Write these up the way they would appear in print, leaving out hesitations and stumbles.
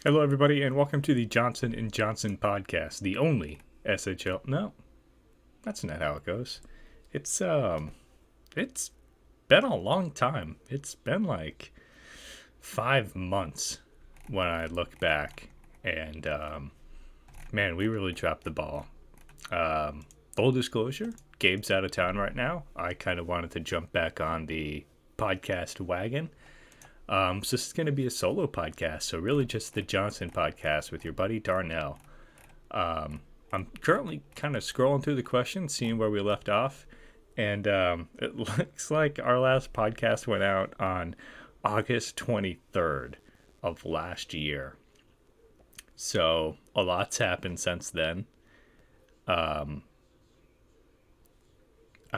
Hello, everybody, and welcome to the Johnson and Johnson podcast, the only SHL. No, that's not how it goes. It's been a long time. It's been like 5 months when I look back, and man, we really dropped the ball. Full disclosure, Gabe's out of town right now. I kind of wanted to jump back on the podcast wagon. So this is going to be a solo podcast. So really just the Johnson podcast with your buddy Darnell. I'm currently kind of scrolling through the questions, seeing where we left off. And it looks like our last podcast went out on August 23rd of last year. So a lot's happened since then. I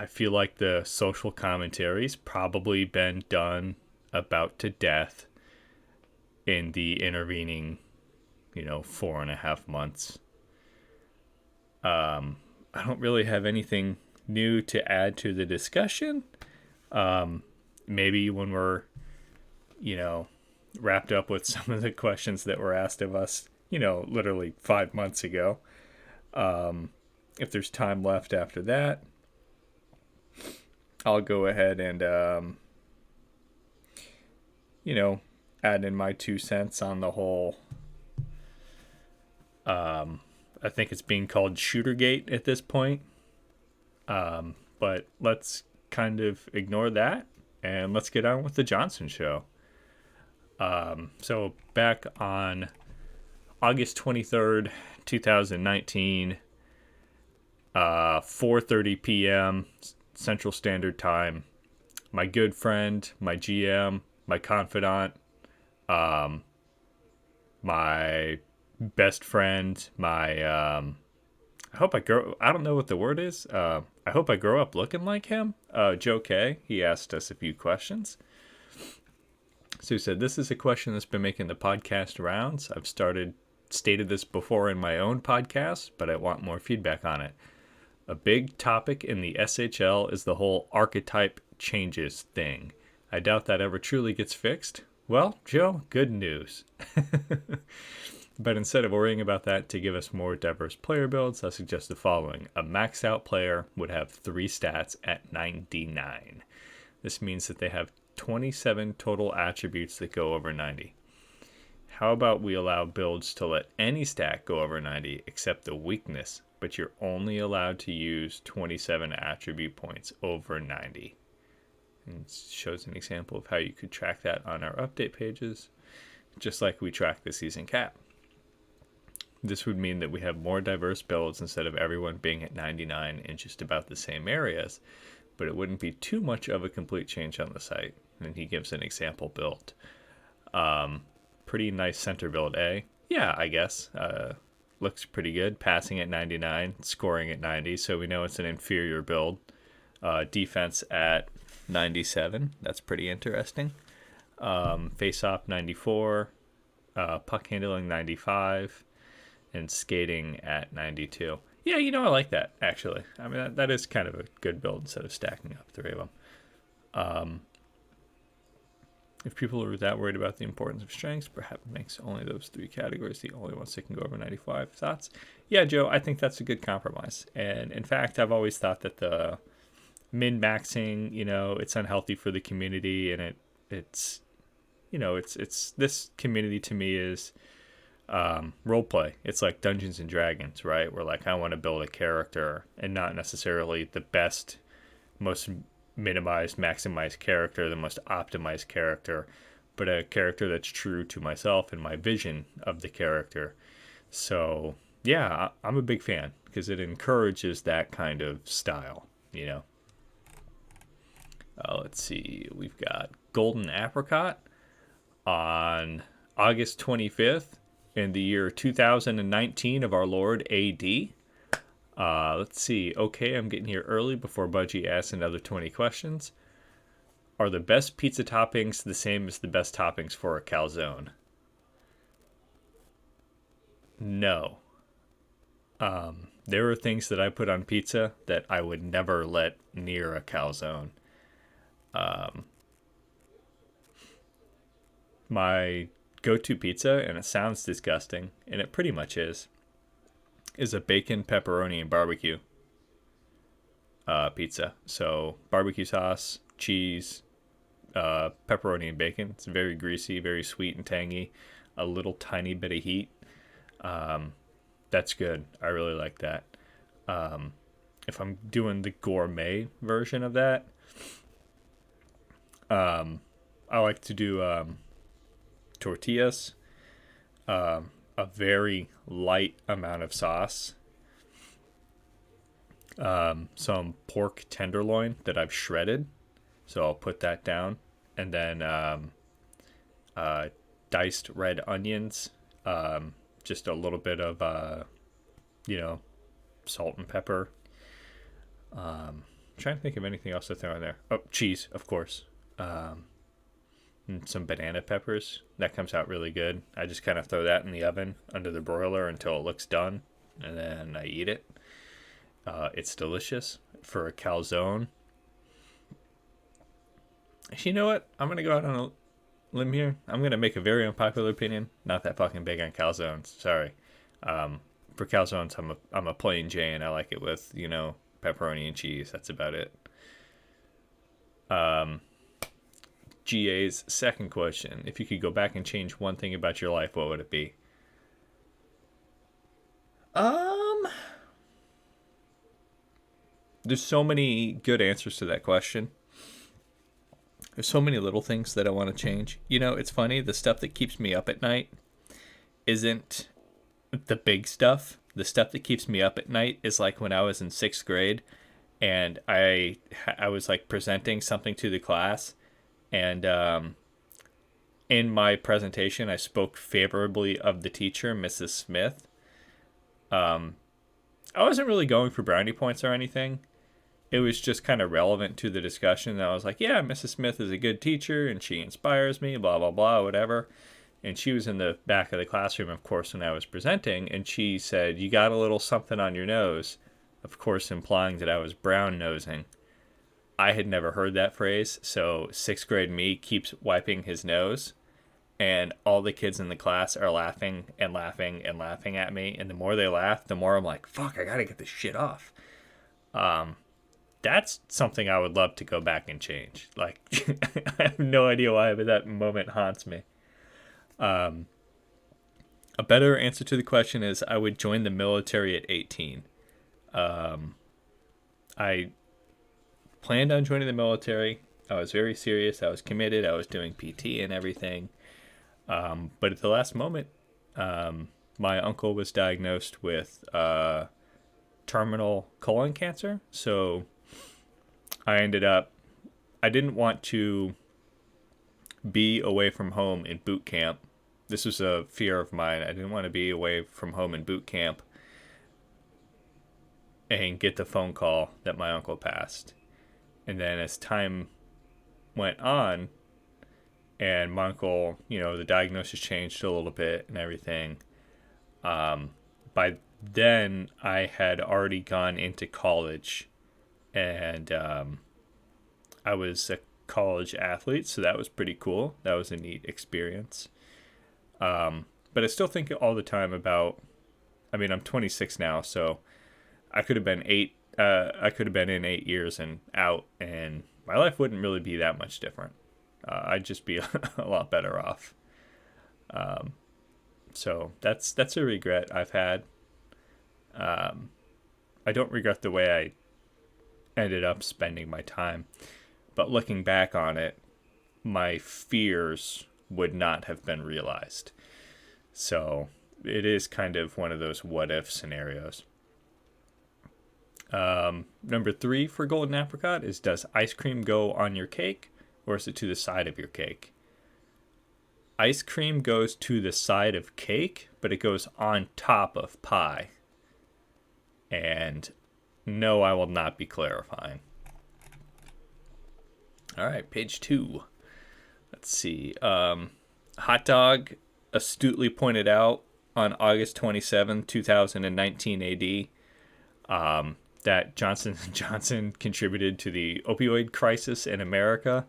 feel like the social commentary's probably been done about to death in the intervening, 4.5 months. I don't really have anything new to add to the discussion. Maybe when we're, wrapped up with some of the questions that were asked of us, literally 5 months ago. If there's time left after that, I'll go ahead and, add in my 2 cents on the whole. I think it's being called Shootergate at this point. But let's kind of ignore that and let's get on with the Johnson show. So back on August 23rd, 2019, 4:30 p.m. Central Standard Time, my good friend, my GM, my confidant, my best friend, I hope I don't know what the word is. I hope I grow up looking like him. Joe K, he asked us a few questions. So he said, this is a question that's been making the podcast rounds. I've stated this before in my own podcast, but I want more feedback on it. A big topic in the SHL is the whole archetype changes thing. I doubt that ever truly gets fixed. Well, Joe, good news. But instead of worrying about that, to give us more diverse player builds, I suggest the following. A maxed out player would have 3 stats at 99. This means that they have 27 total attributes that go over 90. How about we allow builds to let any stat go over 90 except the weakness, but you're only allowed to use 27 attribute points over 90. And it shows an example of how you could track that on our update pages, just like we track the season cap. This would mean that we have more diverse builds instead of everyone being at 99 in just about the same areas, but it wouldn't be too much of a complete change on the site. And he gives an example build. Pretty nice center build, eh? Yeah, I guess. Looks pretty good. Passing at 99, scoring at 90, so we know it's an inferior build. Defense at 97. That's pretty interesting. Face-off 94. Puck handling 95. And skating at 92. Yeah, I like that, actually. I mean, that is kind of a good build instead of stacking up 3 of them. If people are that worried about the importance of strengths, perhaps it makes only those 3 categories the only ones that can go over 95. Thoughts? Yeah, Joe, I think that's a good compromise. And in fact, I've always thought that the min-maxing, it's unhealthy for the community, and it's this community to me is role play. It's like Dungeons and Dragons, right? Where like I want to build a character and not necessarily the best, most minimized, maximized character, the most optimized character, but a character that's true to myself and my vision of the character. So yeah, I'm a big fan because it encourages that kind of style, Let's see. We've got Golden Apricot on August 25th in the year 2019 of our Lord AD. Let's see. Okay, I'm getting here early before Budgie asks another 20 questions. Are the best pizza toppings the same as the best toppings for a calzone? No. There are things that I put on pizza that I would never let near a calzone. My go-to pizza, and it sounds disgusting, and it pretty much is a bacon, pepperoni, and barbecue pizza. So barbecue sauce, cheese, pepperoni, and bacon. It's very greasy, very sweet and tangy, a little tiny bit of heat. That's good. I really like that. If I'm doing the gourmet version of that, I like to do tortillas, a very light amount of sauce, some pork tenderloin that I've shredded, so I'll put that down, and then diced red onions, just a little bit of salt and pepper. Trying to think of anything else to throw in there. Oh, cheese, of course. And some banana peppers. That comes out really good. I just kind of throw that in the oven under the broiler until it looks done, and then I eat it. It's delicious for a calzone. Actually, you know what? I'm going to go out on a limb here. I'm going to make a very unpopular opinion. Not that fucking big on calzones. Sorry. For calzones, I'm a plain Jane. I like it with, pepperoni and cheese. That's about it. GA's second question. If you could go back and change one thing about your life, what would it be? There's so many good answers to that question. There's so many little things that I want to change. It's funny. The stuff that keeps me up at night isn't the big stuff. The stuff that keeps me up at night is like when I was in 6th grade and I was like presenting something to the class, and in my presentation I spoke favorably of the teacher, Mrs. Smith. I wasn't really going for brownie points or anything. It was just kind of relevant to the discussion. And I was like, yeah, Mrs. Smith is a good teacher and she inspires me, blah, blah, blah, whatever. And she was in the back of the classroom, of course, when I was presenting. And she said, you got a little something on your nose, of course, implying that I was brown nosing. I had never heard that phrase. So 6th grade me keeps wiping his nose. And all the kids in the class are laughing and laughing and laughing at me. And the more they laugh, the more I'm like, fuck, I got to get this shit off. That's something I would love to go back and change. Like, I have no idea why, but that moment haunts me. A better answer to the question is I would join the military at 18. I planned on joining the military. I was very serious. I was committed. I was doing PT and everything. But at the last moment, my uncle was diagnosed with terminal colon cancer. So I didn't want to be away from home in boot camp. This was a fear of mine. I didn't want to be away from home in boot camp and get the phone call that my uncle passed. And then as time went on and my uncle, the diagnosis changed a little bit and everything, by then I had already gone into college, and I was a college athlete, so that was pretty cool. That was a neat experience. But I still think all the time about, I'm 26 now, so I could have been in 8 years and out, and my life wouldn't really be that much different. I'd just be a lot better off. So that's a regret I've had. I don't regret the way I ended up spending my time, but looking back on it, my fears would not have been realized. So it is kind of one of those what if scenarios. Number 3 for Golden Apricot is, does ice cream go on your cake or is it to the side of your cake? Ice cream goes to the side of cake, but it goes on top of pie. And no, I will not be clarifying. All right, page 2. Let's see. Hot Dog astutely pointed out on August 27, 2019 AD, that Johnson & Johnson contributed to the opioid crisis in America.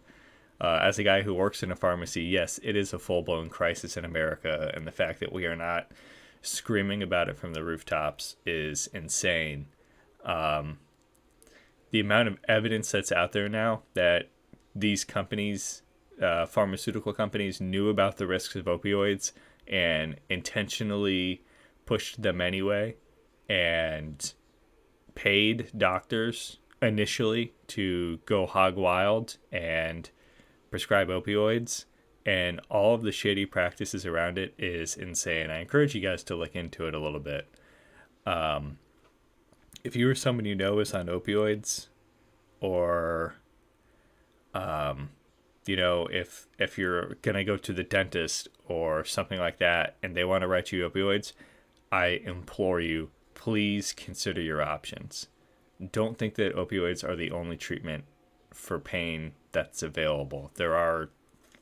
As a guy who works in a pharmacy, yes, it is a full-blown crisis in America, and the fact that we are not screaming about it from the rooftops is insane. The amount of evidence that's out there now that these companies, pharmaceutical companies, knew about the risks of opioids and intentionally pushed them anyway and paid doctors initially to go hog wild and prescribe opioids, and all of the shady practices around it is insane. I encourage you guys to look into it a little bit. If you or someone you know is on opioids, or if you're gonna go to the dentist or something like that and they want to write you opioids, I implore you, please consider your options. Don't think that opioids are the only treatment for pain that's available. There are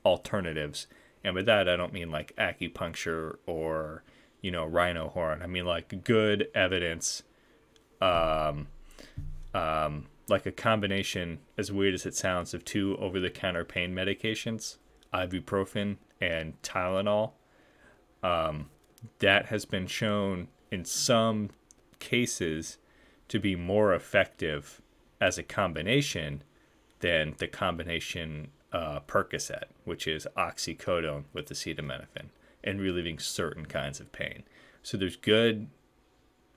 alternatives, and with that I don't mean like acupuncture or rhino horn. I mean like good evidence, like a combination, as weird as it sounds, of two over-the-counter pain medications, ibuprofen and Tylenol. That has been shown in some cases to be more effective as a combination than the combination Percocet, which is oxycodone with acetaminophen, and relieving certain kinds of pain. So there's good,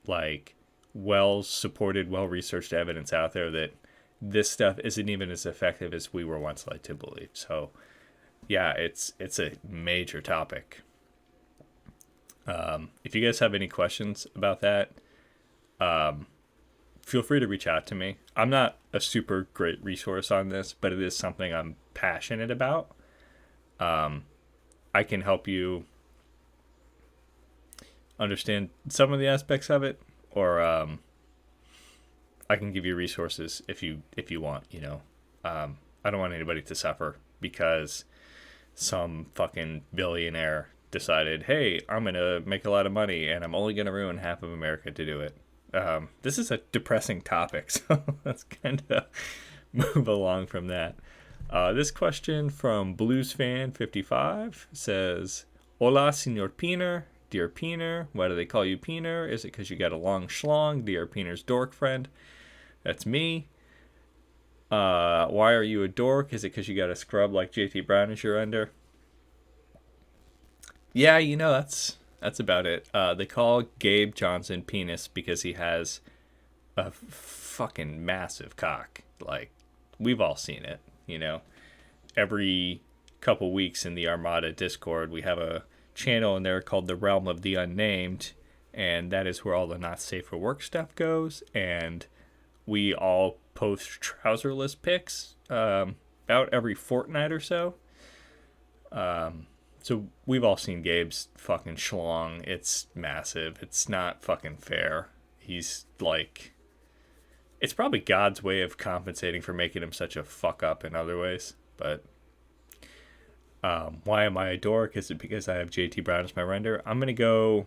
like, well-supported, well-researched evidence out there that this stuff isn't even as effective as we were once led to believe. So, yeah, it's a major topic. If you guys have any questions about that, feel free to reach out to me. I'm not a super great resource on this, but it is something I'm passionate about. I can help you understand some of the aspects of it, or I can give you resources if you want. I don't want anybody to suffer because some fucking billionaire decided, hey, I'm gonna make a lot of money and I'm only gonna ruin half of America to do it. This is a depressing topic, so let's kind of move along from that. This question from BluesFan55 says, "Hola, Señor Peener. Dear Peener, why do they call you Peener? Is it because you got a long schlong? Dear Peener's dork friend." That's me. Why are you a dork? Is it because you got a scrub like JT Brown as your under? Yeah, that's about it. They call Gabe Johnson Penis because he has a fucking massive cock. Like, we've all seen it, Every couple weeks in the Armada Discord, we have a channel in there called The Realm of the Unnamed, and that is where all the not safe for work stuff goes, and we all post trouserless pics about every fortnight or so. So we've all seen Gabe's fucking schlong. It's massive. It's not fucking fair. He's like, it's probably God's way of compensating for making him such a fuck up in other ways. But why am I a dork? Is it because I have JT Brown as my render? I'm going to go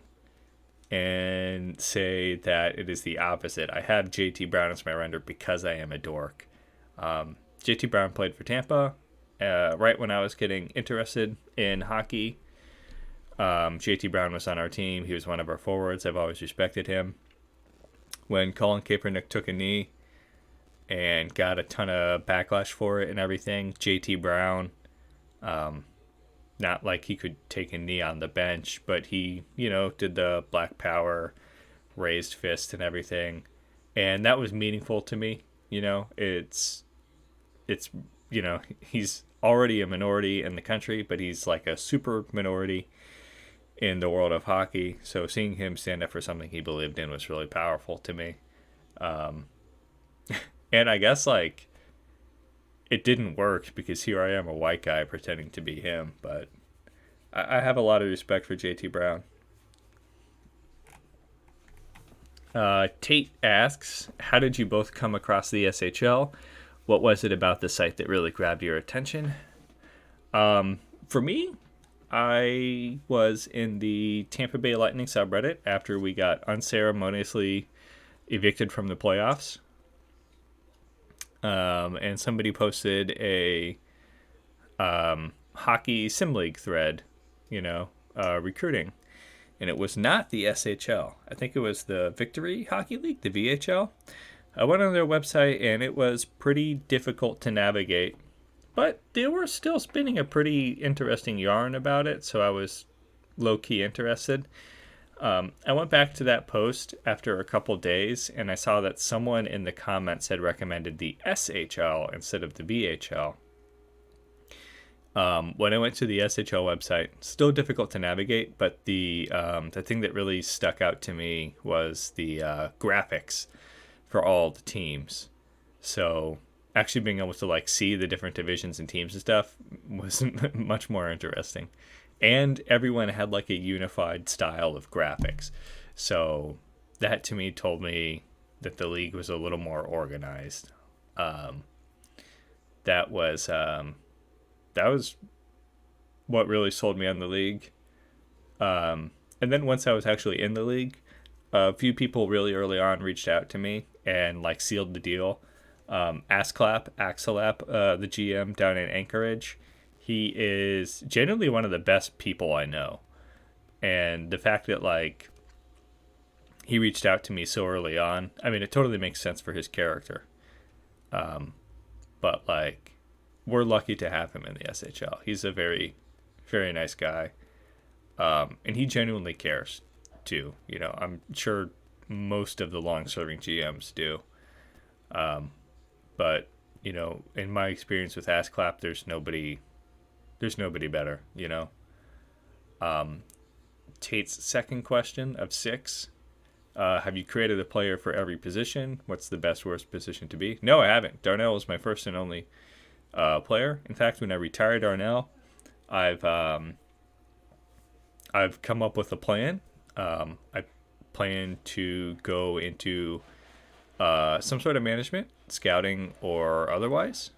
and say that it is the opposite. I have JT Brown as my render because I am a dork. JT Brown played for Tampa right when I was getting interested in hockey. JT Brown was on our team. He was one of our forwards. I've always respected him. When Colin Kaepernick took a knee and got a ton of backlash for it and everything, JT Brown, not like he could take a knee on the bench, but he, did the Black Power raised fist and everything. And that was meaningful to me. It's he's already a minority in the country, but he's like a super minority in the world of hockey. So seeing him stand up for something he believed in was really powerful to me. And I guess like it didn't work because here I am, a white guy pretending to be him, but I have a lot of respect for JT Brown. Tate asks, how did you both come across the SHL? What was it about the site that really grabbed your attention? For me, I was in the Tampa Bay Lightning subreddit after we got unceremoniously evicted from the playoffs. And somebody posted a hockey sim league thread, recruiting, and it was not the SHL. I think it was the Victory Hockey League, the VHL. I went on their website and it was pretty difficult to navigate, but they were still spinning a pretty interesting yarn about it, so I was low key interested. I went back to that post after a couple days and I saw that someone in the comments had recommended the SHL instead of the VHL. When I went to the SHL website, still difficult to navigate, but the thing that really stuck out to me was the graphics for all the teams. So actually being able to like see the different divisions and teams and stuff was much more interesting. And everyone had like a unified style of graphics. So that to me told me that the league was a little more organized. That was that was what really sold me on the league. And then once I was actually in the league, a few people really early on reached out to me and like sealed the deal. Axelap, the GM down in Anchorage, he is genuinely one of the best people I know. And the fact that like he reached out to me so early on, I mean, it totally makes sense for his character. But like, we're lucky to have him in the SHL. He's a very, very nice guy. And he genuinely cares too. I'm sure most of the long-serving GMs do. But in my experience with Assclap, there's nobody better. Tate's second question of 6: have you created a player for every position? What's the best worst position to be? No, I haven't. Darnell was my first and only player. In fact, when I retired Darnell, I've come up with a plan. I plan to go into some sort of management, scouting or otherwise.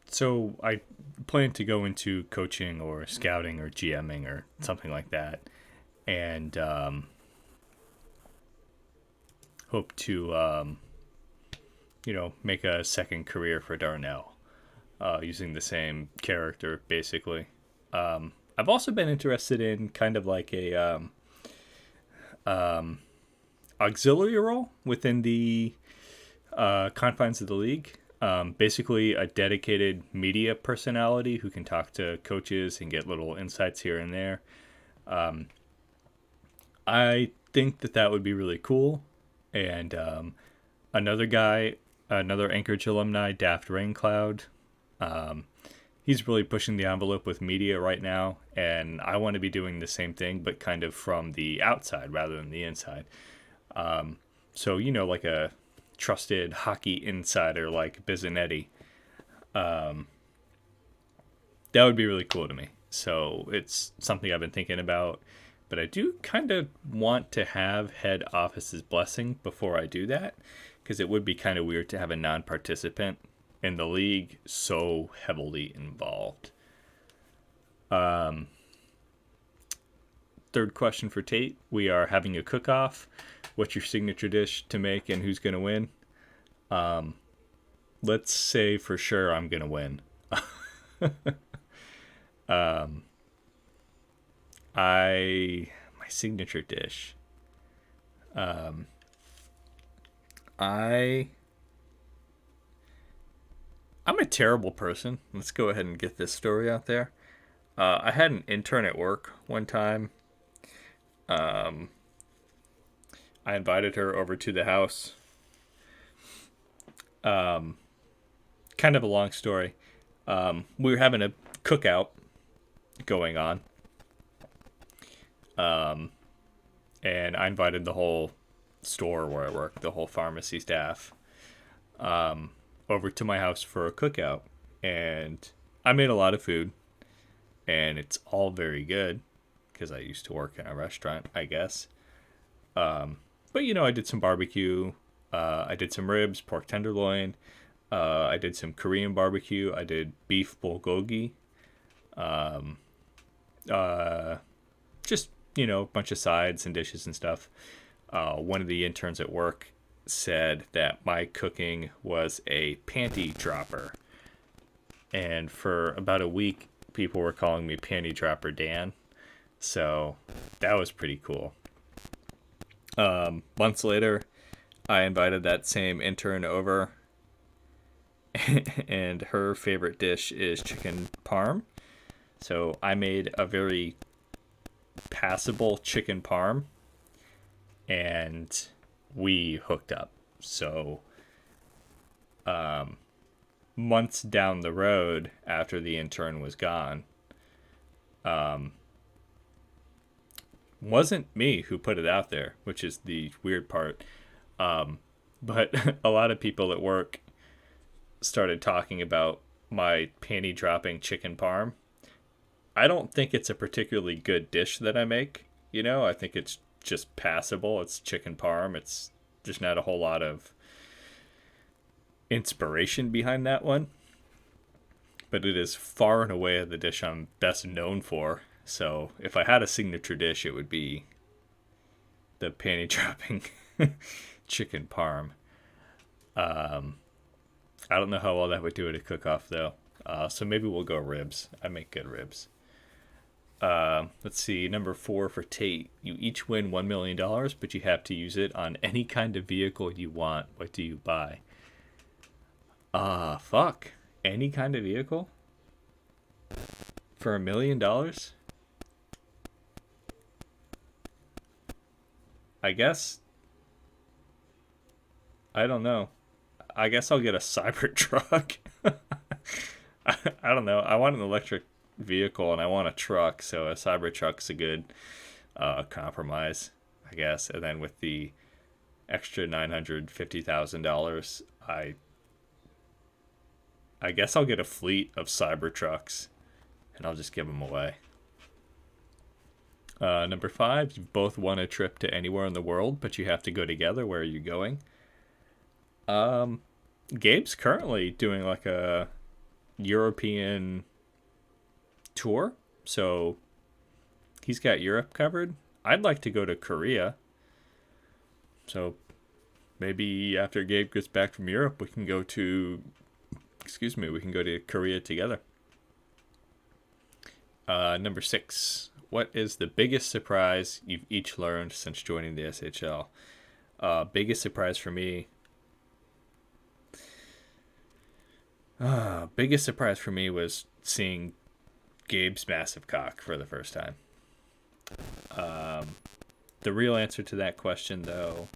So I plan to go into coaching or scouting or GMing or something like that, and hope to make a second career for Darnell, using the same character basically. I've also been interested in kind of like a auxiliary role within the confines of the league. Basically, a dedicated media personality who can talk to coaches and get little insights here and there. I think that would be really cool. And another Anchorage alumni, Daft Raincloud, he's really pushing the envelope with media right now, and I want to be doing the same thing, but kind of from the outside rather than the inside. So, like a trusted hockey insider like Bizanetti. That would be really cool to me. So it's something I've been thinking about, but I do kind of want to have head office's blessing before I do that, because it would be kind of weird to have a non-participant in the league so heavily involved. Third question for Tate. We are having a cook-off. What's your signature dish to make and who's going to win? Let's say for sure I'm going to win. My signature dish. I'm a terrible person. Let's go ahead and get this story out there. I had an intern at work one time. I invited her over to the house. Kind of a long story. We were having a cookout going on. And I invited the whole store where I work, the whole pharmacy staff, over to my house for a cookout. And I made a lot of food. And it's all very good, because I used to work in a restaurant, I guess. But, I did some barbecue. I did some ribs, pork tenderloin. I did some Korean barbecue. I did beef bulgogi. Just, a bunch of sides and dishes and stuff. One of the interns at work said that my cooking was a panty dropper. And for about a week, people were calling me Panty Dropper Dan. So that was pretty cool. Months later, I invited that same intern over, and her favorite dish is chicken parm. So I made a very passable chicken parm, and we hooked up. So, months down the road after the intern was gone, wasn't me who put it out there, which is the weird part. But a lot of people at work started talking about my panty dropping chicken parm. I don't think it's a particularly good dish that I make. I think it's just passable. It's chicken parm. It's just not a whole lot of inspiration behind that one. But it is far and away the dish I'm best known for. So if I had a signature dish, it would be the panty dropping chicken parm. I don't know how well that would do at a cook-off, though. So maybe we'll go ribs. I make good ribs. Let's see. Number 4 for Tate. You each win $1 million, but you have to use it on any kind of vehicle you want. What do you buy? Fuck. Any kind of vehicle? For $1 million? I guess. I don't know. I guess I'll get a Cybertruck. I don't know. I want an electric vehicle and I want a truck, so a Cybertruck's a good compromise, I guess. And then with the extra $950,000, I guess I'll get a fleet of Cybertrucks and I'll just give them away. Number 5, you've both won a trip to anywhere in the world, but you have to go together. Where are you going? Gabe's currently doing like a European tour, so he's got Europe covered. I'd like to go to Korea, so maybe after Gabe gets back from Europe, we can go to Korea together. Number 6, what is the biggest surprise you've each learned since joining the SHL? Biggest surprise for me. Biggest surprise for me was seeing Gabe's massive cock for the first time. The real answer to that question, though,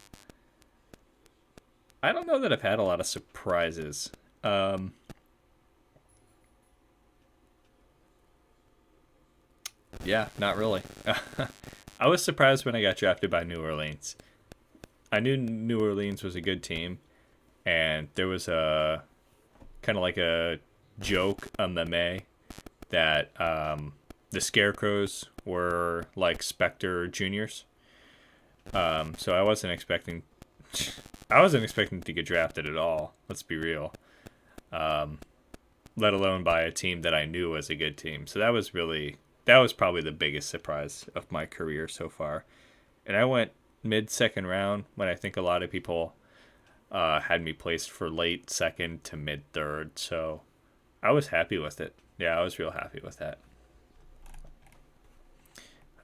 I don't know that I've had a lot of surprises. Yeah, not really. I was surprised when I got drafted by New Orleans. I knew New Orleans was a good team, and there was a kind of like a joke on the May that the Scarecrows were like Spectre juniors. So I wasn't expecting to get drafted at all. Let's be real. Let alone by a team that I knew was a good team. So that was probably the biggest surprise of my career so far. And I went mid-second round when I think a lot of people had me placed for late second to mid-third. So I was happy with it. Yeah, I was real happy with that.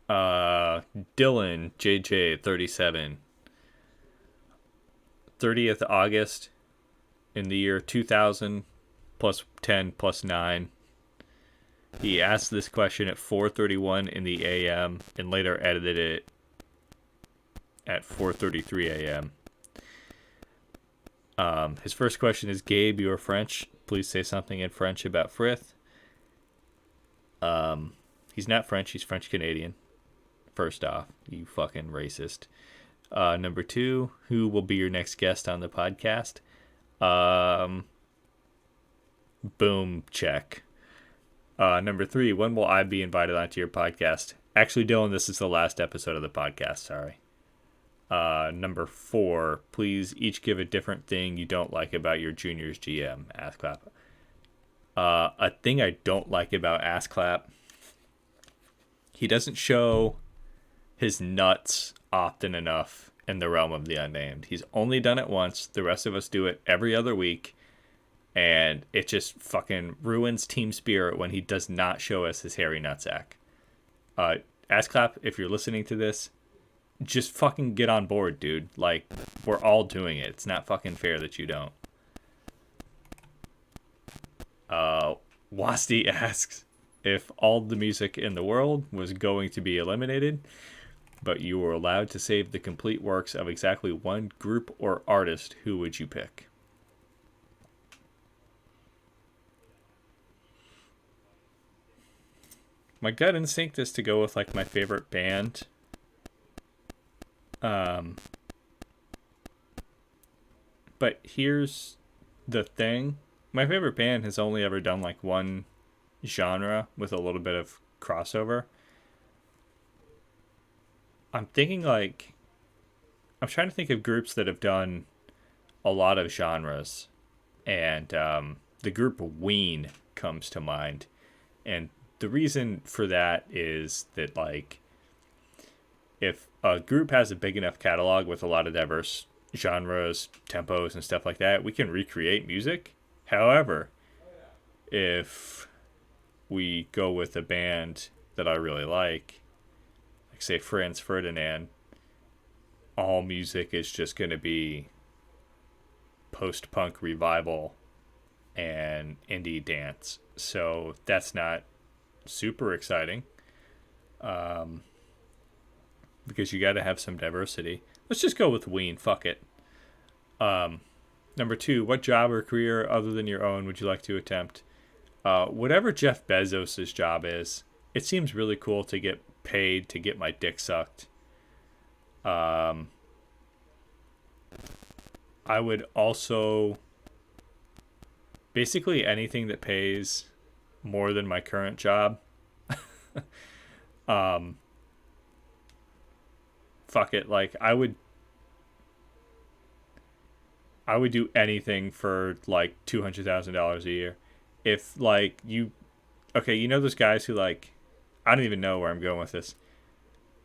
Dylan, JJ, 37. 30th August in the year 2000 plus 10 plus 9. He asked this question at 4:31 in the AM and later edited it at 4:33 AM. His first question is, Gabe, you are French. Please say something in French about Frith. He's not French. He's French-Canadian. First off, you fucking racist. Number 2, who will be your next guest on the podcast? Boom, check. Number 3, when will I be invited onto your podcast? Actually, Dylan, this is the last episode of the podcast. Sorry. Number 4, please each give a different thing you don't like about your juniors GM. Ass clap. A thing I don't like about Ass clap. He doesn't show his nuts often enough in the realm of the unnamed. He's only done it once. The rest of us do it every other week. And it just fucking ruins team spirit when he does not show us his hairy nutsack. Assclap, if you're listening to this, just fucking get on board, dude. Like, we're all doing it. It's not fucking fair that you don't. Wasti asks if all the music in the world was going to be eliminated, but you were allowed to save the complete works of exactly one group or artist, who would you pick? My gut instinct is to go with like my favorite band. But here's the thing. My favorite band has only ever done like one genre with a little bit of crossover. I'm thinking like, I'm trying to think of groups that have done a lot of genres. And the group Ween comes to mind. And the reason for that is that, like, if a group has a big enough catalog with a lot of diverse genres, tempos, and stuff like that, we can recreate music. However, if we go with a band that I really like say Franz Ferdinand, all music is just going to be post-punk revival and indie dance. So that's not super exciting, because you got to have some diversity. Let's just go with Ween. Fuck it. Number 2, what job or career other than your own would you like to attempt? Whatever Jeff Bezos' job is, it seems really cool to get paid to get my dick sucked. I would also basically anything that pays more than my current job. Fuck it, like I would do anything for like $200,000 a year. If like you know those guys who like, I don't even know where I'm going with this.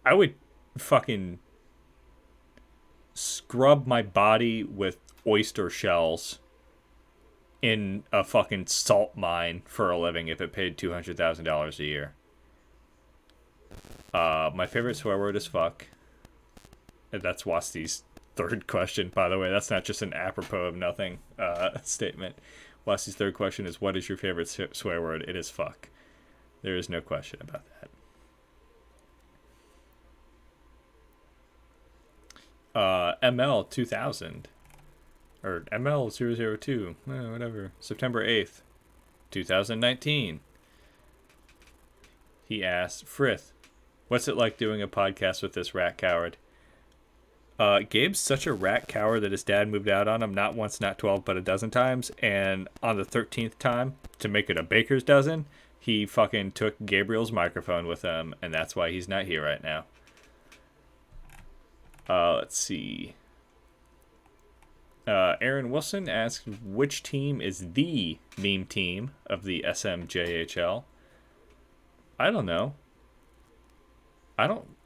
I would fucking scrub my body with oyster shells in a fucking salt mine for a living if it paid $200,000 a year. My favorite swear word is fuck. And that's Wasti's third question, by the way. That's not just an apropos of nothing statement. Wasti's third question is, what is your favorite swear word? It is fuck. There is no question about that. ML 2000 or ML 002, whatever. September 8th, 2019. He asked, Frith, what's it like doing a podcast with this rat coward? Gabe's such a rat coward that his dad moved out on him not once, not 12, but a dozen times. And on the 13th time, to make it a baker's dozen, he fucking took Gabriel's microphone with him, and that's why he's not here right now. Let's see. Aaron Wilson asks, which team is the meme team of the SMJHL? I don't know.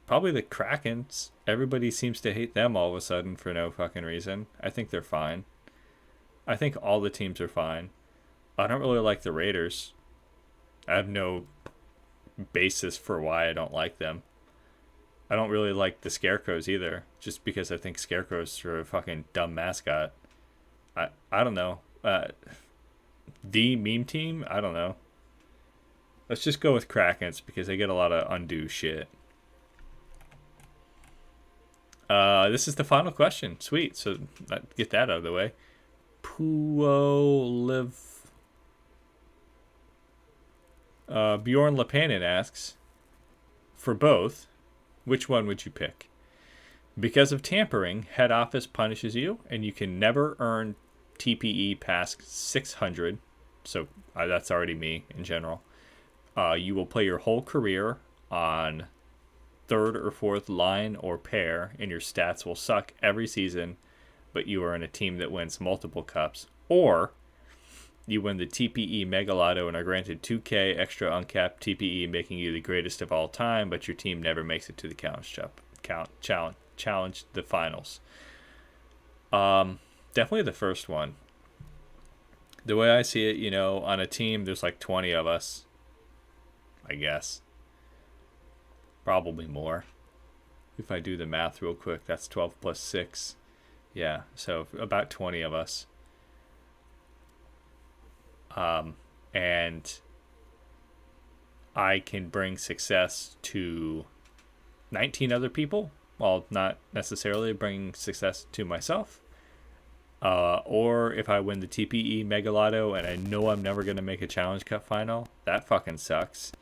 Probably the Krakens. Everybody seems to hate them all of a sudden for no fucking reason. I think they're fine. I think all the teams are fine. I don't really like the Raiders. I have no basis for why I don't like them. I don't really like the Scarecrows either, just because I think Scarecrows are a fucking dumb mascot. I don't know. The meme team? I don't know. Let's just go with Krakens because they get a lot of undue shit. This is the final question. Sweet. So get that out of the way. Bjorn Lepanen asks, for both, which one would you pick? Because of tampering, head office punishes you, and you can never earn TPE past 600. So that's already me in general. You will play your whole career on third or fourth line or pair, and your stats will suck every season, but you are in a team that wins multiple cups. Or you win the TPE Mega Lotto and are granted 2K extra uncapped TPE, making you the greatest of all time, but your team never makes it to the challenge challenge the finals? Definitely the first one. The way I see it, you know, on a team, there's like 20 of us, I guess. Probably more. If I do the math real quick, that's 12 plus 6. Yeah, so about 20 of us. And I can bring success to 19 other people, while not necessarily bringing success to myself. Or if I win the TPE Mega Lotto and I know I'm never going to make a Challenge Cup final, that fucking sucks.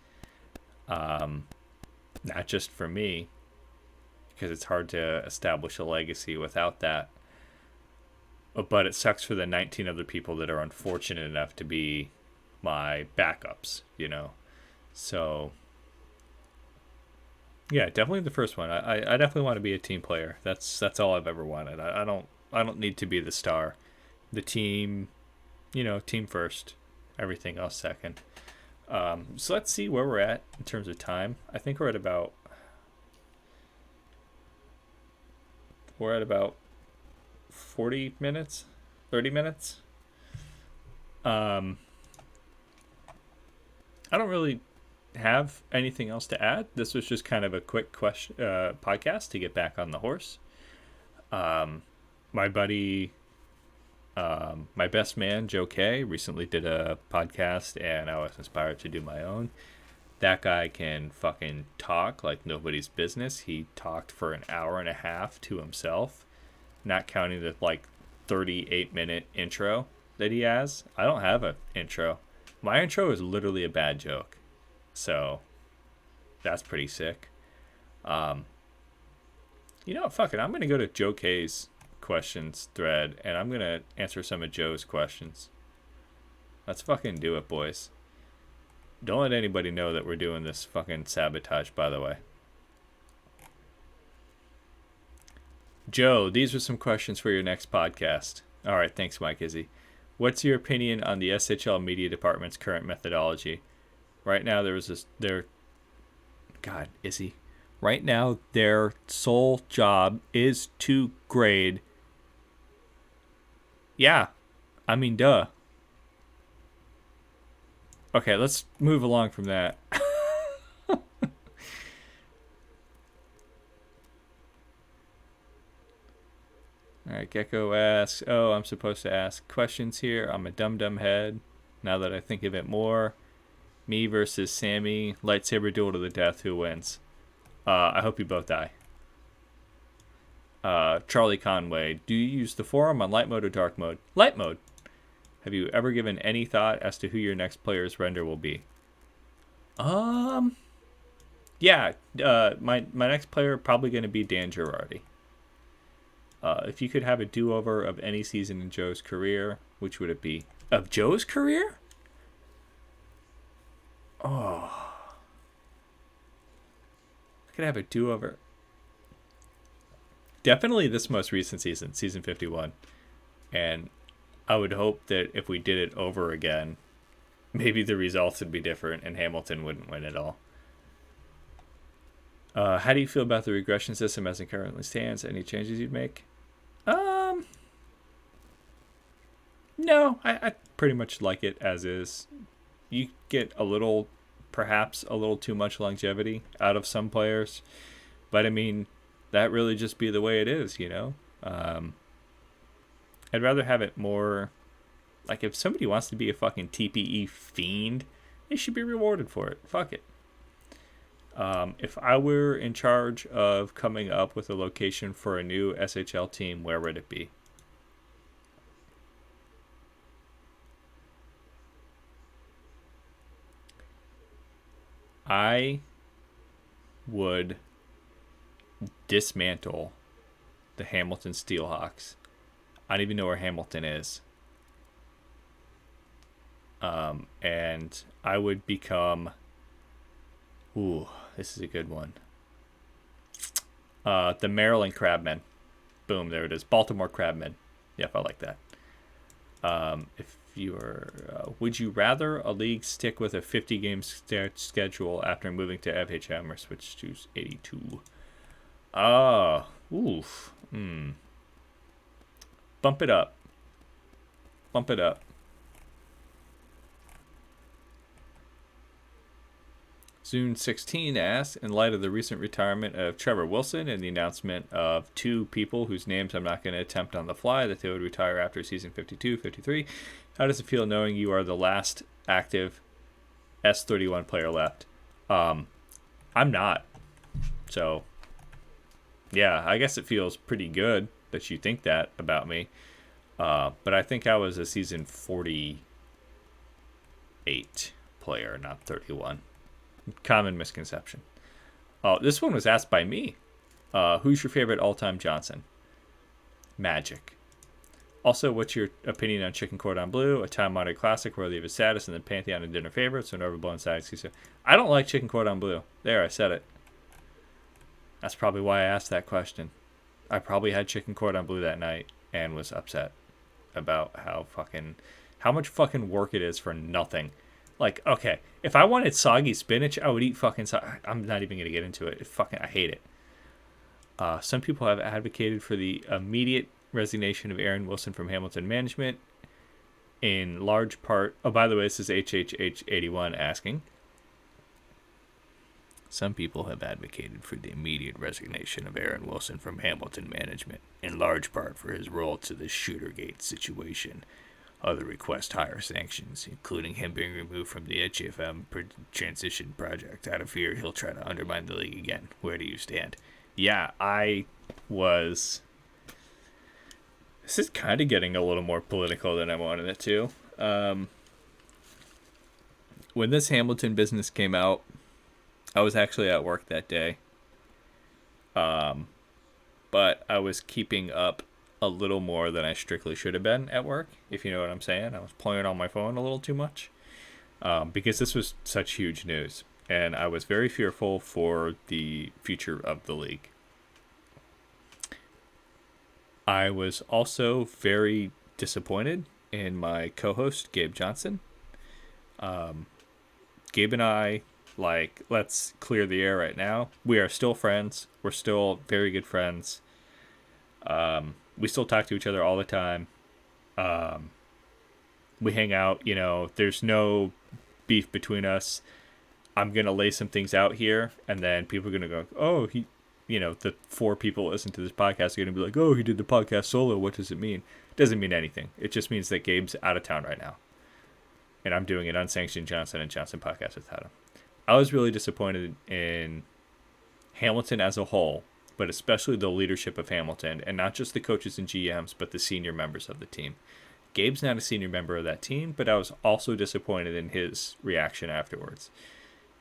Not just for me, because it's hard to establish a legacy without that. But it sucks for the 19 other people that are unfortunate enough to be my backups, you know. So, yeah, definitely the first one. I definitely want to be a team player. That's all I've ever wanted. I don't need to be the star. The team, you know, team first. Everything else second. So let's see where we're at in terms of time. I think we're at about 40 minutes, 30 minutes. I don't really have anything else to add. This was just kind of a quick podcast to get back on the horse. My buddy, my best man, Joe K, recently did a podcast, and I was inspired to do my own. That guy can fucking talk like nobody's business. He talked for an hour and a half to himself, not counting the like 38-minute intro that he has. I don't have an intro. My intro is literally a bad joke. So that's pretty sick. You know, fuck it. I'm going to go to Joe K's questions thread, and I'm going to answer some of Joe's questions. Let's fucking do it, boys. Don't let anybody know that we're doing this fucking sabotage, by the way. Joe, these are some questions for your next podcast. All right, thanks, Mike Izzy. What's your opinion on the SHL media department's current methodology? Right now, God, Izzy. Right now, their sole job is to grade. Yeah, I mean, duh. Okay, let's move along from that. Alright, Gecko asks, oh, I'm supposed to ask questions here. I'm a dumb head. Now that I think of it more. Me versus Sammy. Lightsaber duel to the death. Who wins? I hope you both die. Charlie Conway. Do you use the forum on light mode or dark mode? Light mode. Have you ever given any thought as to who your next player's render will be? Yeah. My next player probably going to be Dan Girardi. If you could have a do-over of any season in Joe's career, which would it be? Of Joe's career? Oh. I could have a do-over. Definitely this most recent season, season 51. And I would hope that if we did it over again, maybe the results would be different and Hamilton wouldn't win at all. How do you feel about the regression system as it currently stands? Any changes you'd make? No, I pretty much like it as is. You get perhaps a little too much longevity out of some players. But I mean, that really just be the way it is, you know? I'd rather have it more, like if somebody wants to be a fucking TPE fiend, they should be rewarded for it. Fuck it. If I were in charge of coming up with a location for a new SHL team, where would it be? I would dismantle the Hamilton Steelhawks. I don't even know where Hamilton is. And I would become... Ooh, this is a good one. The Maryland Crabmen. Boom, there it is. Baltimore Crabmen. Yep, I like that. If you were... would you rather a league stick with a 50-game schedule after moving to FHM or switch to 82? Oh, Oof. Bump it up. Bump it up. Zune16 asks, in light of the recent retirement of Trevor Wilson and the announcement of two people whose names I'm not going to attempt on the fly that they would retire after season 52, 53, how does it feel knowing you are the last active S31 player left? I'm not. So, yeah, I guess it feels pretty good that you think that about me. But I think I was a season 48 player, not 31. Common misconception. Oh, this one was asked by me. Who's your favorite all-time Johnson? Magic. Also, what's your opinion on Chicken Cordon Bleu, a time-honored classic worthy of its status in the pantheon of dinner favorites, an overblown side excuse? I don't like Chicken Cordon Bleu. There, I said it. That's probably why I asked that question. I probably had Chicken Cordon Bleu that night and was upset about how much fucking work it is for nothing. Like, okay, if I wanted soggy spinach, I would eat fucking I'm not even going to get into it. I hate it. Some people have advocated for the immediate resignation of Aaron Wilson from Hamilton management in large part. Oh, by the way, this is HHH81 asking. Some people have advocated for the immediate resignation of Aaron Wilson from Hamilton management, in large part for his role to the Shootergate situation. Other request higher sanctions, including him being removed from the HFM transition project out of fear he'll try to undermine the league again. Where do you stand? Yeah, I was... This is kind of getting a little more political than I wanted it to. When this Hamilton business came out, I was actually at work that day. But I was keeping up a little more than I strictly should have been at work, if you know what I'm saying. I was playing on my phone a little too much because this was such huge news. And I was very fearful for the future of the league. I was also very disappointed in my co-host, Gabe Johnson. Gabe and I, let's clear the air right now. We are still friends. We're still very good friends. We still talk to each other all the time. We hang out, there's no beef between us. I'm going to lay some things out here, and then people are going to go, oh, the 4 people that listen to this podcast are going to be like, oh, he did the podcast solo. What does it mean? It doesn't mean anything. It just means that Gabe's out of town right now. And I'm doing an unsanctioned Johnson and Johnson podcast without him. I was really disappointed in Hamilton as a whole, but especially the leadership of Hamilton, and not just the coaches and GMs, but the senior members of the team. Gabe's not a senior member of that team, but I was also disappointed in his reaction afterwards.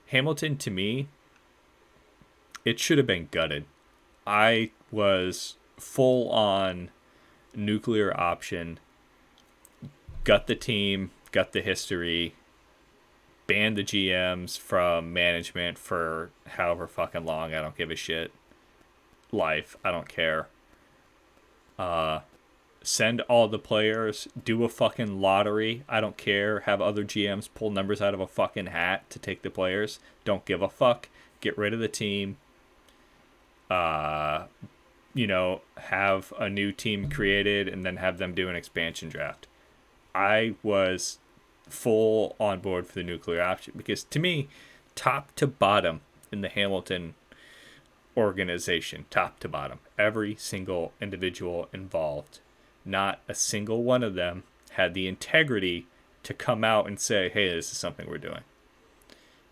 Hamilton, to me, it should have been gutted. I was full on nuclear option, gut the team, gut the history, ban the GMs from management for however fucking long, I don't give a shit. Life, I don't care. Send all the players, do a fucking lottery, I don't care. Have other GMs pull numbers out of a fucking hat to take the players. Don't give a fuck. Get rid of the team. Have a new team created and then have them do an expansion draft. I was full on board for the nuclear option because, to me, top to bottom in the Hamilton organization, top to bottom, every single individual involved, not a single one of them had the integrity to come out and say, hey, this is something we're doing.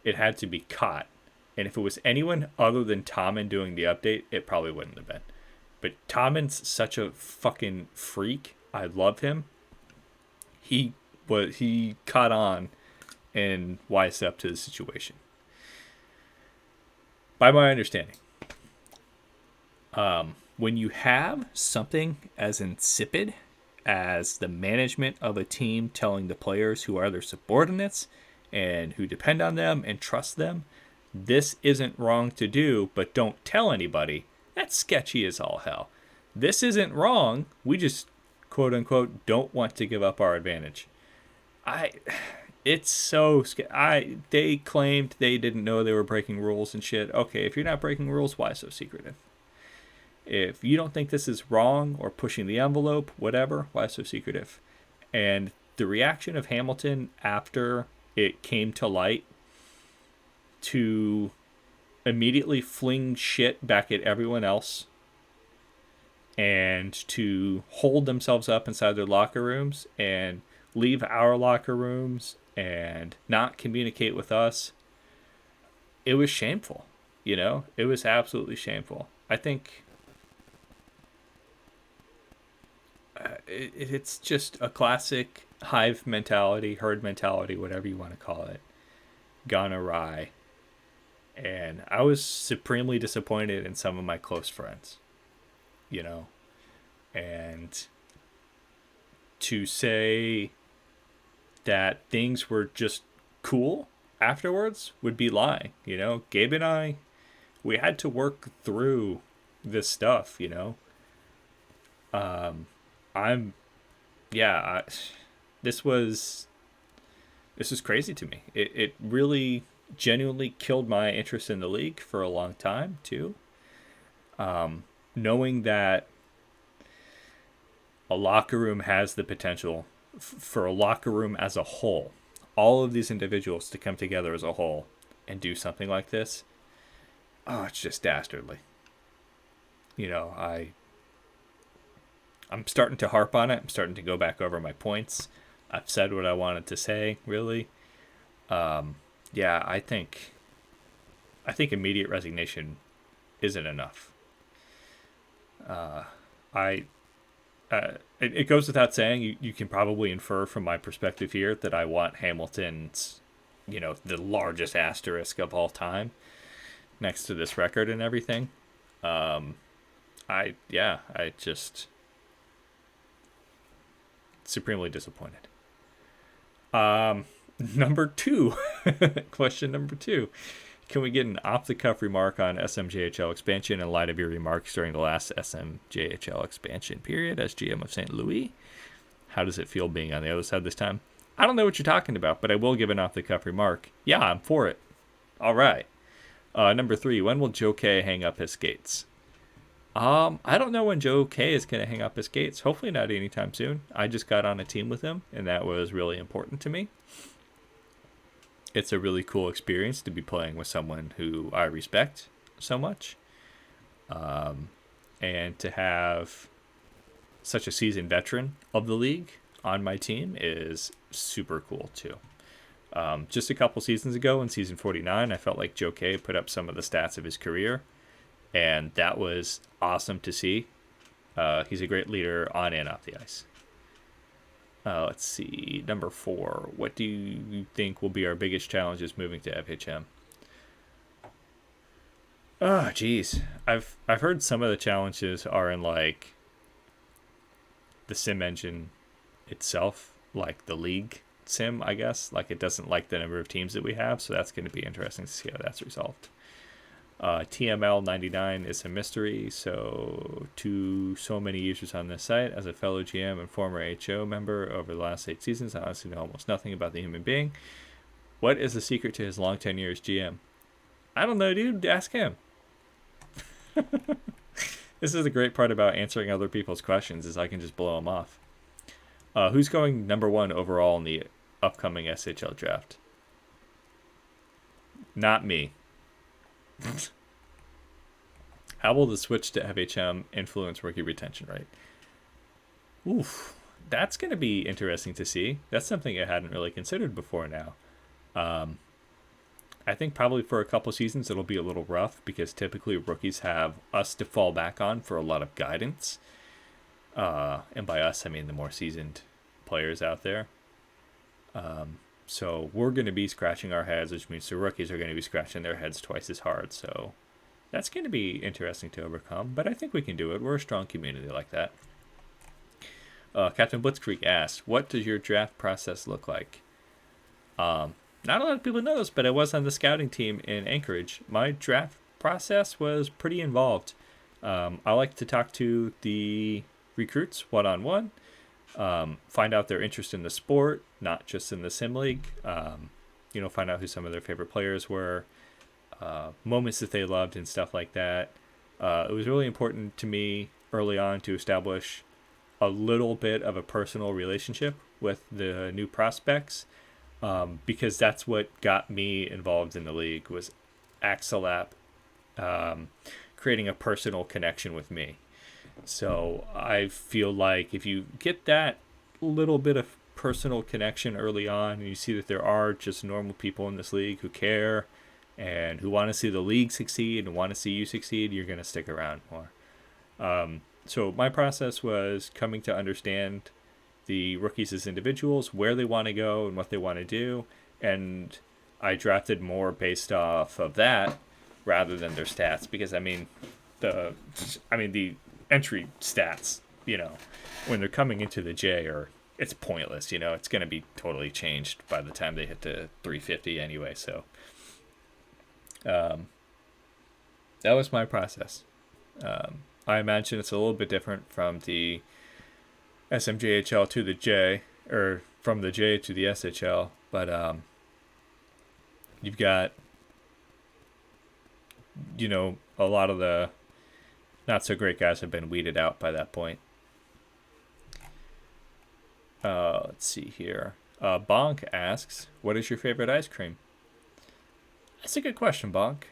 It had to be caught. And if it was anyone other than Tommen doing the update, it probably wouldn't have been. But Tommen's such a fucking freak. I love him. He caught on and wised up to the situation. By my understanding, when you have something as insipid as the management of a team telling the players who are their subordinates and who depend on them and trust them, this isn't wrong to do, but don't tell anybody, that's sketchy as all hell. This isn't wrong. We just, quote unquote, don't want to give up our advantage. It's so they claimed they didn't know they were breaking rules and shit. Okay, if you're not breaking rules, why so secretive? If you don't think this is wrong or pushing the envelope, whatever, why so secretive? And the reaction of Hamilton after it came to light to immediately fling shit back at everyone else and to hold themselves up inside their locker rooms and leave our locker rooms and not communicate with us, it was shameful. It was absolutely shameful. I think it's just a classic hive mentality, herd mentality, whatever you want to call it, gone awry. And I was supremely disappointed in some of my close friends, and to say that things were just cool afterwards would be lying. Gabe and I, we had to work through this stuff. I'm, yeah, this was crazy to me. It really genuinely killed my interest in the league for a long time too. Knowing that a locker room has the potential for a locker room as a whole, all of these individuals to come together as a whole and do something like this, it's just dastardly. I'm starting to harp on it. I'm starting to go back over my points. I've said what I wanted to say, really. Yeah, I think immediate resignation isn't enough. It goes without saying, you can probably infer from my perspective here that I want Hamilton's, the largest asterisk of all time next to this record and everything. I just supremely disappointed. Number 2, question number 2. Can we get an off-the-cuff remark on SMJHL expansion in light of your remarks during the last SMJHL expansion period as GM of St. Louis? How does it feel being on the other side this time? I don't know what you're talking about, but I will give an off-the-cuff remark. Yeah, I'm for it. All right. Number 3, when will Joe K hang up his skates? I don't know when Joe K is going to hang up his skates. Hopefully not anytime soon. I just got on a team with him, and that was really important to me. It's a really cool experience to be playing with someone who I respect so much. And to have such a seasoned veteran of the league on my team is super cool too. Just a couple seasons ago in season 49, I felt like Joe K put up some of the stats of his career, and that was awesome to see. He's a great leader on and off the ice. Let's see. Number 4. What do you think will be our biggest challenges moving to FHM? Oh, geez. I've heard some of the challenges are in like the sim engine itself, like the league sim, I guess. Like it doesn't like the number of teams that we have, so that's going to be interesting to see how that's resolved. TML 99 is a mystery, so many users on this site. As a fellow GM and former HO member over the last 8 seasons, I honestly know almost nothing about the human being. What is the secret to his long tenure as GM? I don't know, dude. Ask him. This is the great part about answering other people's questions, is I can just blow them off. Who's going number 1 overall in the upcoming SHL draft? Not me. How will the switch to FHM influence rookie retention rate? Oof, that's going to be interesting to see. That's something I hadn't really considered before now. I think probably for a couple seasons it'll be a little rough because typically rookies have us to fall back on for a lot of guidance. And by us, I mean the more seasoned players out there. So we're going to be scratching our heads, which means the rookies are going to be scratching their heads twice as hard. So that's going to be interesting to overcome, but I think we can do it. We're a strong community like that. Captain Blitzkrieg asked, what does your draft process look like? Not a lot of people know this, but I was on the scouting team in Anchorage. My draft process was pretty involved. I like to talk to the recruits one-on-one. Find out their interest in the sport, not just in the sim league. Find out who some of their favorite players were, moments that they loved and stuff like that. It was really important to me early on to establish a little bit of a personal relationship with the new prospects, because that's what got me involved in the league was Axelap creating a personal connection with me. So I feel like if you get that little bit of personal connection early on and you see that there are just normal people in this league who care and who want to see the league succeed and want to see you succeed, you're going to stick around more. So my process was coming to understand the rookies as individuals, where they want to go and what they want to do, and I drafted more based off of that rather than their stats, because the entry stats, when they're coming into the J, it's pointless. It's going to be totally changed by the time they hit the 350 anyway. So that was my process. I imagine it's a little bit different from the SMJHL to the J, or from the J to the SHL, but you've got a lot of the not so great guys have been weeded out by that point. Let's see here. Bonk asks, what is your favorite ice cream? That's a good question, Bonk.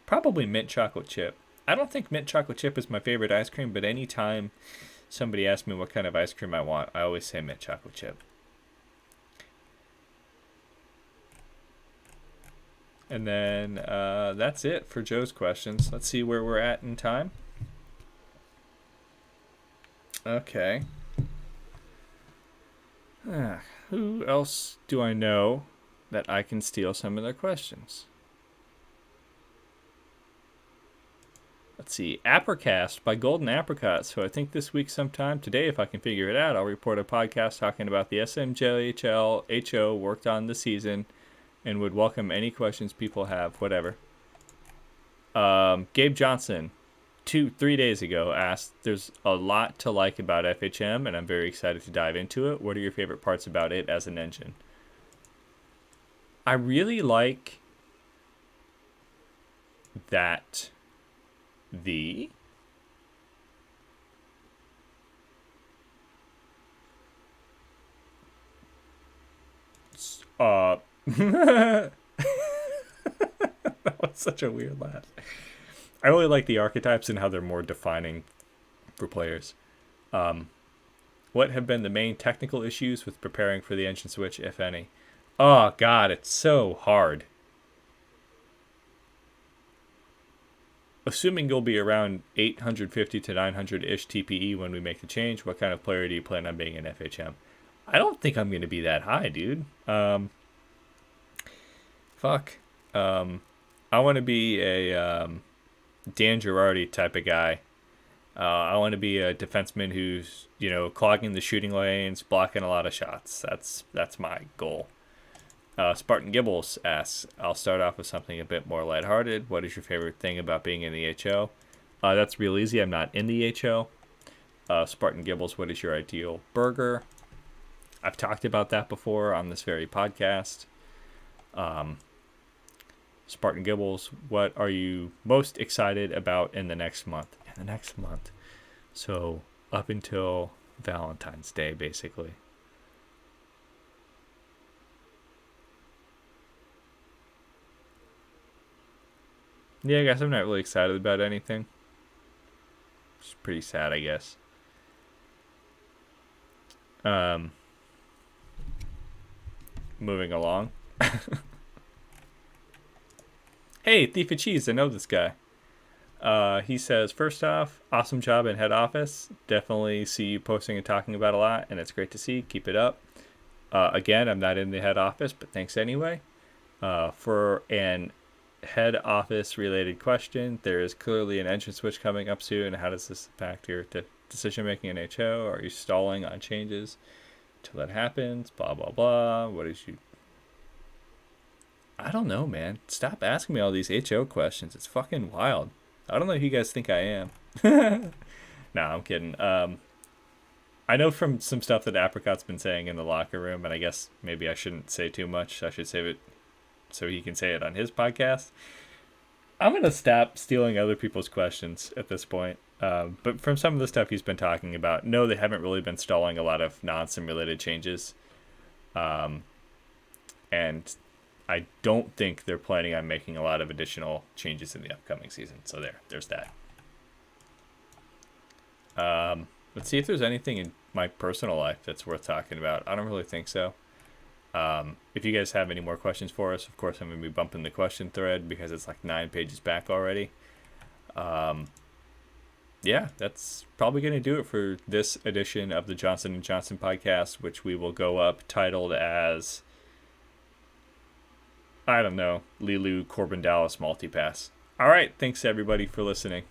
Probably mint chocolate chip. I don't think mint chocolate chip is my favorite ice cream, but anytime somebody asks me what kind of ice cream I want, I always say mint chocolate chip. And then that's it for Joe's questions. Let's see where we're at in time. Okay. Who else do I know that I can steal some of their questions? Let's see. Apricast by Golden Apricot. So I think this week sometime today, if I can figure it out, I'll report a podcast talking about the SMJHL HO worked on this season and would welcome any questions people have, whatever. Gabe Johnson, 3 days ago, asked, there's a lot to like about FHM, and I'm very excited to dive into it. What are your favorite parts about it as an engine? I really like that the that was such a weird laugh. I really like the archetypes and how they're more defining for players. What have been the main technical issues with preparing for the engine switch, if any? Oh god, it's so hard. Assuming you'll be around 850 to 900-ish TPE when we make the change, what kind of player do you plan on being in FHM? I don't think I'm going to be that high, dude. I want to be a Dan Girardi type of guy. I want to be a defenseman who's, clogging the shooting lanes, blocking a lot of shots. That's my goal. Spartan Gibbles asks, I'll start off with something a bit more lighthearted. What is your favorite thing about being in the HO? That's real easy. I'm not in the HO. Spartan Gibbles, what is your ideal burger? I've talked about that before on this very podcast. Spartan Gibbles, what are you most excited about in the next month? In the next month. So up until Valentine's Day, basically. Yeah, I guess I'm not really excited about anything. It's pretty sad, I guess. Moving along. Hey, Thief of Cheese, I know this guy. He says, first off, awesome job in head office. Definitely see you posting and talking about a lot, and it's great to see. Keep it up. Again, I'm not in the head office, but thanks anyway. For an head office related question, there is clearly an engine switch coming up soon. How does this impact your decision making in HO? Are you stalling on changes till that happens? Blah blah blah. What is you? I don't know, man. Stop asking me all these HO questions. It's fucking wild. I don't know who you guys think I am. No, I'm kidding. I know from some stuff that Apricot's been saying in the locker room, and I guess maybe I shouldn't say too much. I should save it so he can say it on his podcast. I'm gonna stop stealing other people's questions at this point. But from some of the stuff he's been talking about, no, they haven't really been stalling a lot of non-simulated changes, and I don't think they're planning on making a lot of additional changes in the upcoming season. So there's that. Let's see if there's anything in my personal life that's worth talking about. I don't really think so. If you guys have any more questions for us, of course, I'm going to be bumping the question thread because it's like 9 pages back already. Yeah, that's probably going to do it for this edition of the Johnson & Johnson podcast, which we will go up titled as, I don't know, Lilu Corbin Dallas Multipass. All right, thanks everybody for listening.